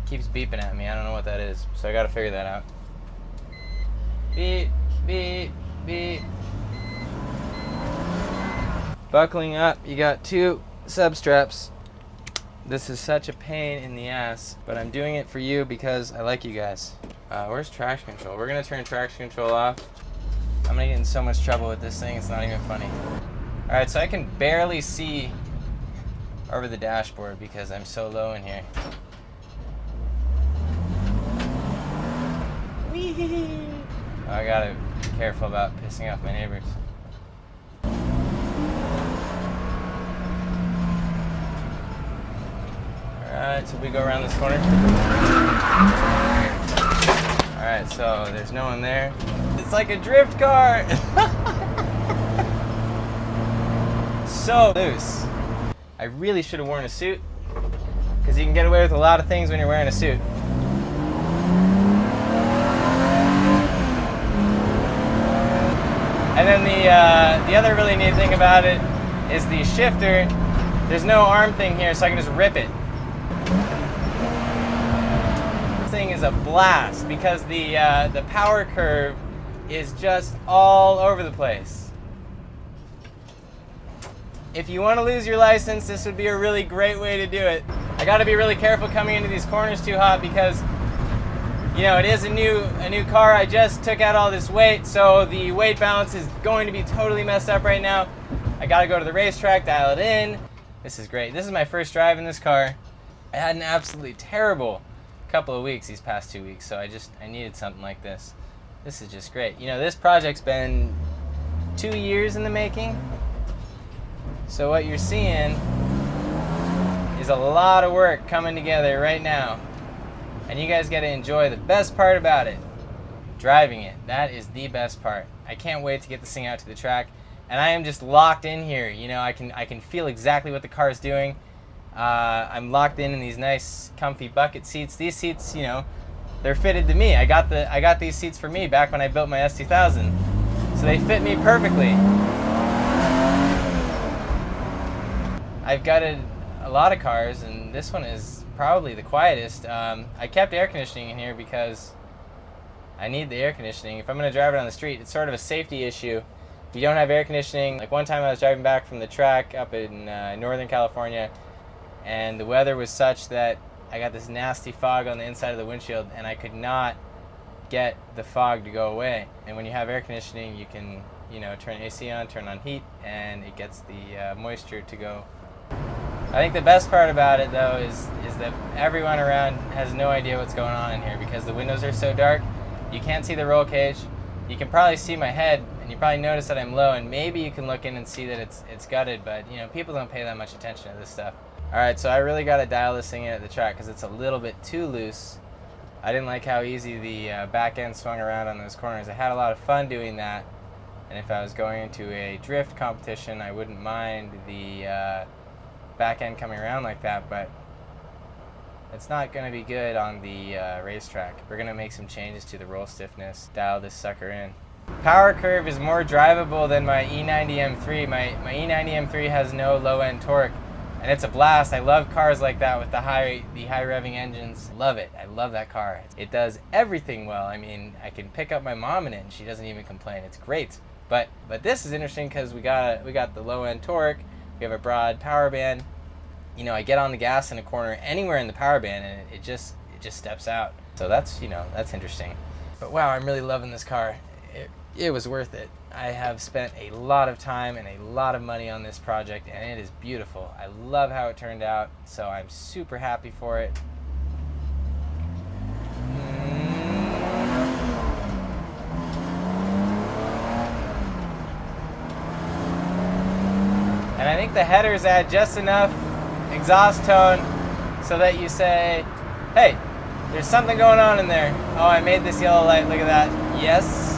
keeps beeping at me. I don't know what that is, so I gotta figure that out. Beep, beep, beep. Buckling up, you got 2 substraps. This is such a pain in the ass, but I'm doing it for you because I like you guys. Where's traction control? We're gonna turn traction control off. I'm gonna get in so much trouble with this thing, it's not even funny. Alright, so I can barely see over the dashboard because I'm so low in here. Whee! Oh, I gotta be careful about pissing off my neighbors. Alright, so we go around this corner. Alright, so there's no one there. It's like a drift car! So loose. I really should have worn a suit, because you can get away with a lot of things when you're wearing a suit. And then the other really neat thing about it is the shifter. There's no arm thing here, so I can just rip it. This thing is a blast because the power curve is just all over the place. If you want to lose your license, this would be a really great way to do it. I got to be really careful coming into these corners too hot because, you know, it is a new car. I just took out all this weight, so the weight balance is going to be totally messed up right now. I got to go to the racetrack, dial it in. This is great. This is my first drive in this car. I had an absolutely terrible couple of weeks these past 2 weeks, so I needed something like this. This is just great. You know, this project's been 2 years in the making. So what you're seeing is a lot of work coming together right now. And you guys get to enjoy the best part about it. Driving it. That is the best part. I can't wait to get this thing out to the track. And I am just locked in here. You know, I can feel exactly what the car is doing. I'm locked in these nice comfy bucket seats. These seats, you know, they're fitted to me. I got these seats for me back when I built my S2000. So they fit me perfectly. I've gutted a lot of cars, and this one is probably the quietest. I kept air conditioning in here because I need the air conditioning. If I'm going to drive it on the street, it's sort of a safety issue. If you don't have air conditioning, like one time I was driving back from the track up in Northern California, and the weather was such that I got this nasty fog on the inside of the windshield, and I could not get the fog to go away. And when you have air conditioning, you can, you know, turn AC on, turn on heat, and it gets the moisture to go. I think the best part about it, though, is that everyone around has no idea what's going on in here because the windows are so dark. You can't see the roll cage. You can probably see my head, and you probably notice that I'm low, and maybe you can look in and see that it's gutted, but, you know, people don't pay that much attention to this stuff. All right, so I really got to dial this thing in at the track because it's a little bit too loose. I didn't like how easy the back end swung around on those corners. I had a lot of fun doing that, and if I was going into a drift competition, I wouldn't mind the back end coming around like that, but it's not going to be good on the racetrack. We're going to make some changes to the roll stiffness, dial this sucker in. Power curve is more drivable than my E90 M3. My E90 M3 has no low end torque, and it's a blast. I love cars like that with the high revving engines. Love it. I love that car. It does everything well. I mean, I can pick up my mom in it and she doesn't even complain. It's great. But this is interesting because we got the low end torque. We have a broad power band. You know, I get on the gas in a corner anywhere in the power band and it just steps out. So that's, you know, that's interesting. But wow, I'm really loving this car. It was worth it. I have spent a lot of time and a lot of money on this project, and it is beautiful. I love how it turned out, so I'm super happy for it. And I think the headers add just enough exhaust tone so that you say, hey, there's something going on in there. Oh, I made this yellow light, look at that. Yes.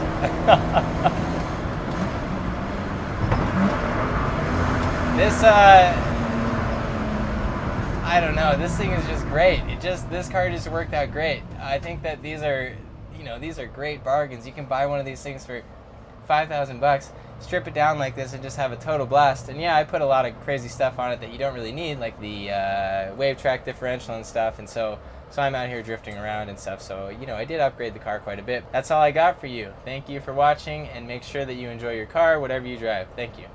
This, I don't know, this thing is just great. This car just worked out great. I think that these are great bargains. You can buy one of these things for $5,000, strip it down like this and just have a total blast. And yeah, I put a lot of crazy stuff on it that you don't really need, like the wave track differential and stuff, and so So I'm out here drifting around and stuff. So, you know, I did upgrade the car quite a bit. That's all I got for you. Thank you for watching, and make sure that you enjoy your car, whatever you drive. Thank you.